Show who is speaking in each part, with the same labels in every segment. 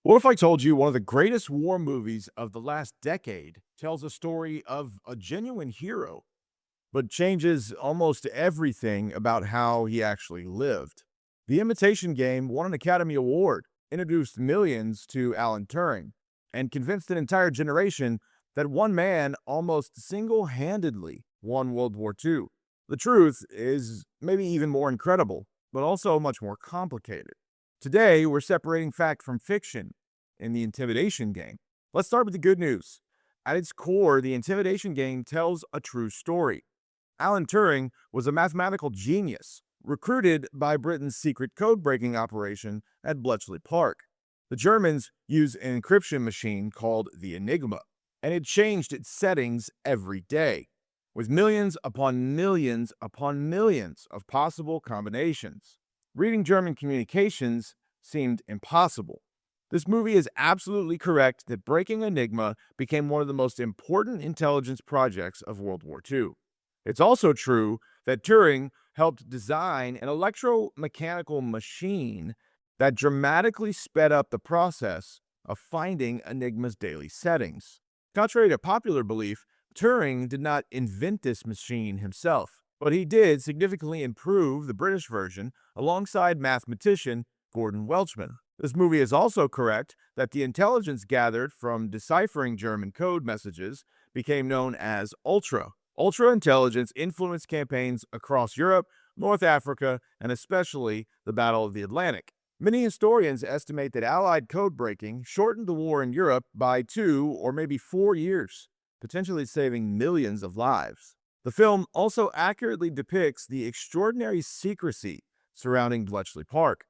Speaker 1: What if I told you one of the greatest war movies of the last decade tells a story of a genuine hero, but changes almost everything about how he actually lived? The Imitation Game won an Academy Award, introduced millions to Alan Turing, and convinced an entire generation that one man almost single handedly won World War II. The truth is maybe even more incredible, but also much more complicated. Today, we're separating fact from fiction in the Intimidation Game. Let's start with the good news. At its core, the Intimidation Game tells a true story. Alan Turing was a mathematical genius, recruited by Britain's secret code breaking operation at Bletchley Park. The Germans used an encryption machine called the Enigma, and it changed its settings every day, with millions upon millions upon millions of possible combinations. Reading German communications seemed impossible. This movie is absolutely correct that breaking Enigma became one of the most important intelligence projects of World War II. It's also true that Turing helped design an electromechanical machine that dramatically sped up the process of finding Enigma's daily settings. Contrary to popular belief, Turing did not invent this machine himself, but he did significantly improve the British version alongside mathematician Gordon Welchman. This movie is also correct that the intelligence gathered from deciphering German code messages became known as Ultra. Ultra intelligence influenced campaigns across Europe, North Africa, and especially the Battle of the Atlantic. Many historians estimate that Allied code breaking shortened the war in Europe by 2 or maybe 4 years, potentially saving millions of lives. The film also accurately depicts the extraordinary secrecy surrounding Bletchley Park.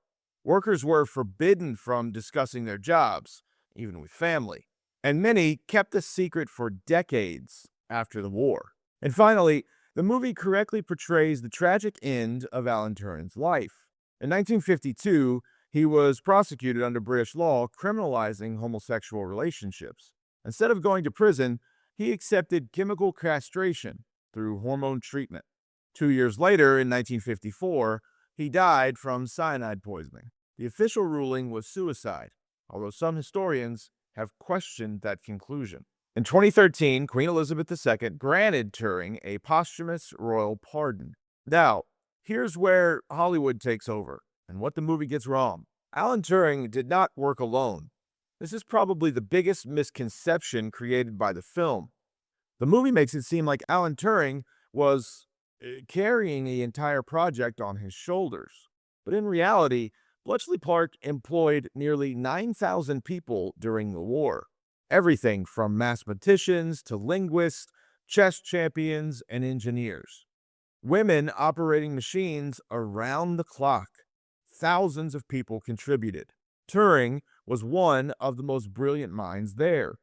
Speaker 1: Workers were forbidden from discussing their jobs, even with family, and many kept the secret for decades after the war. And finally, the movie correctly portrays the tragic end of Alan Turing's life. In 1952, he was prosecuted under British law criminalizing homosexual relationships. Instead of going to prison, he accepted chemical castration through hormone treatment. 2 years later, in 1954, he died from cyanide poisoning. The official ruling was suicide, although some historians have questioned that conclusion. In 2013, Queen Elizabeth II granted Turing a posthumous royal pardon. Now, here's where Hollywood takes over and what the movie gets wrong. Alan Turing did not work alone. This is probably the biggest misconception created by the film. The movie makes it seem like Alan Turing was carrying the entire project on his shoulders. But in reality, Bletchley Park employed nearly 9,000 people during the war. Everything from mathematicians to linguists, chess champions, and engineers. Women operating machines around the clock. Thousands of people contributed. Turing was one of the most brilliant minds there,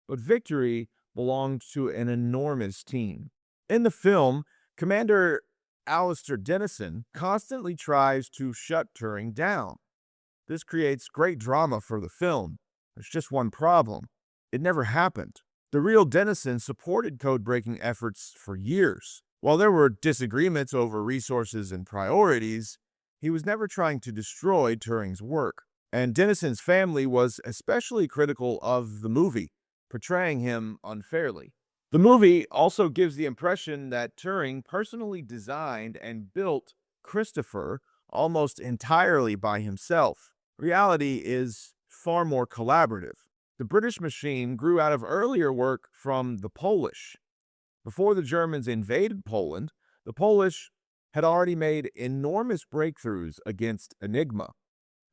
Speaker 1: but victory belonged to an enormous team. In the film, Commander Alistair Dennison constantly tries to shut Turing down. This creates great drama for the film. There's just one problem. It never happened. The real Dennison supported code-breaking efforts for years. While there were disagreements over resources and priorities, he was never trying to destroy Turing's work. And Dennison's family was especially critical of the movie, portraying him unfairly. The movie also gives the impression that Turing personally designed and built Christopher almost entirely by himself. Reality is far more collaborative. The British machine grew out of earlier work from the Polish. Before the Germans invaded Poland, the Polish had already made enormous breakthroughs against Enigma.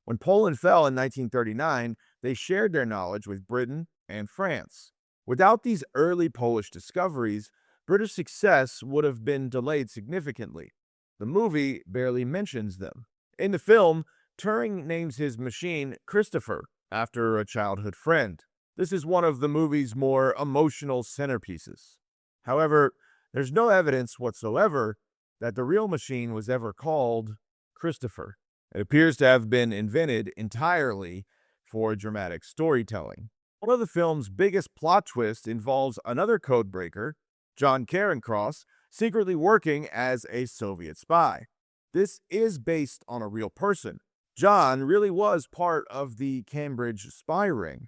Speaker 1: When Poland fell in 1939, they shared their knowledge with Britain and France. Without these early Polish discoveries, British success would have been delayed significantly. The movie barely mentions them. In the film, Turing names his machine Christopher after a childhood friend. This is one of the movie's more emotional centerpieces. However, there's no evidence whatsoever that the real machine was ever called Christopher. It appears to have been invented entirely for dramatic storytelling. One of the film's biggest plot twists involves another codebreaker, John Carencross, secretly working as a Soviet spy. This is based on a real person, John really was part of the Cambridge spy ring,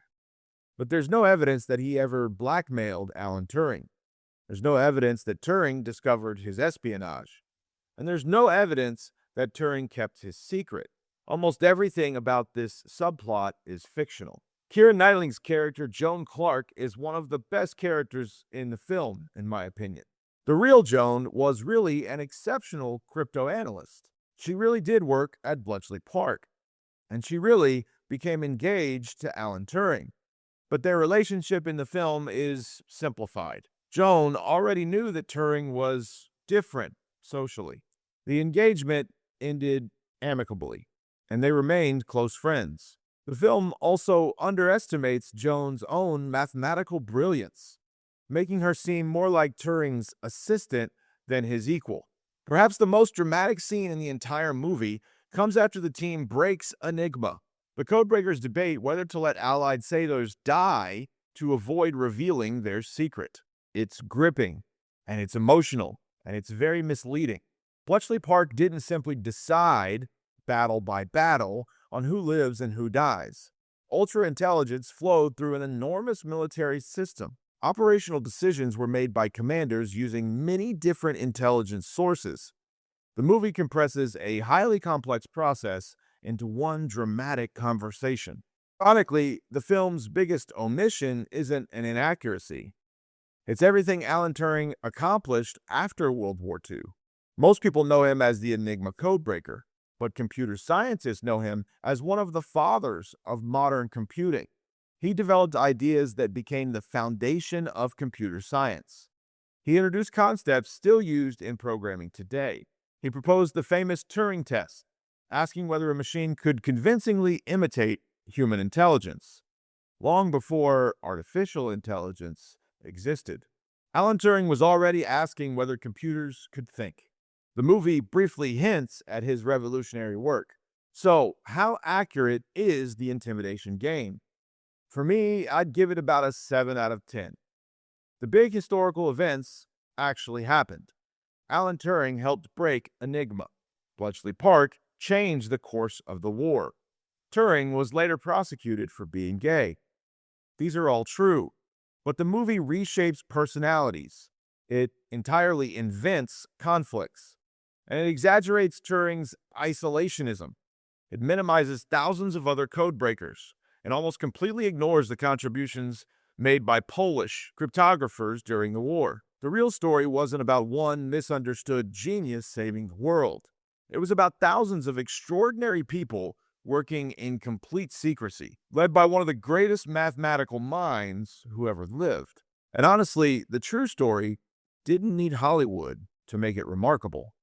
Speaker 1: but there's no evidence that he ever blackmailed Alan Turing. There's no evidence that Turing discovered his espionage. And there's no evidence that Turing kept his secret. Almost everything about this subplot is fictional. Keira Knightling's character, Joan Clark, is one of the best characters in the film, in my opinion. The real Joan was really an exceptional crypto analyst. She really did work at Bletchley Park, and she really became engaged to Alan Turing. But their relationship in the film is simplified. Joan already knew that Turing was different socially. The engagement ended amicably, and they remained close friends. The film also underestimates Joan's own mathematical brilliance, making her seem more like Turing's assistant than his equal. Perhaps the most dramatic scene in the entire movie comes after the team breaks Enigma. The codebreakers debate whether to let Allied sailors die to avoid revealing their secret. It's gripping, and it's emotional, and it's very misleading. Bletchley Park didn't simply decide, battle by battle, on who lives and who dies. Ultra-intelligence flowed through an enormous military system. Operational decisions were made by commanders using many different intelligence sources. The movie compresses a highly complex process into one dramatic conversation. Ironically, the film's biggest omission isn't an inaccuracy. It's everything Alan Turing accomplished after World War II. Most people know him as the Enigma codebreaker, but computer scientists know him as one of the fathers of modern computing. He developed ideas that became the foundation of computer science. He introduced concepts still used in programming today. He proposed the famous Turing test, asking whether a machine could convincingly imitate human intelligence, long before artificial intelligence existed. Alan Turing was already asking whether computers could think. The movie briefly hints at his revolutionary work. So, how accurate is the Imitation Game? For me, I'd give it about a 7 out of 10. The big historical events actually happened. Alan Turing helped break Enigma. Bletchley Park changed the course of the war. Turing was later prosecuted for being gay. These are all true, but the movie reshapes personalities. It entirely invents conflicts, and it exaggerates Turing's isolationism. It minimizes thousands of other code breakers and almost completely ignores the contributions made by Polish cryptographers during the war. The real story wasn't about one misunderstood genius saving the world. It was about thousands of extraordinary people working in complete secrecy, led by one of the greatest mathematical minds who ever lived. And honestly, the true story didn't need Hollywood to make it remarkable.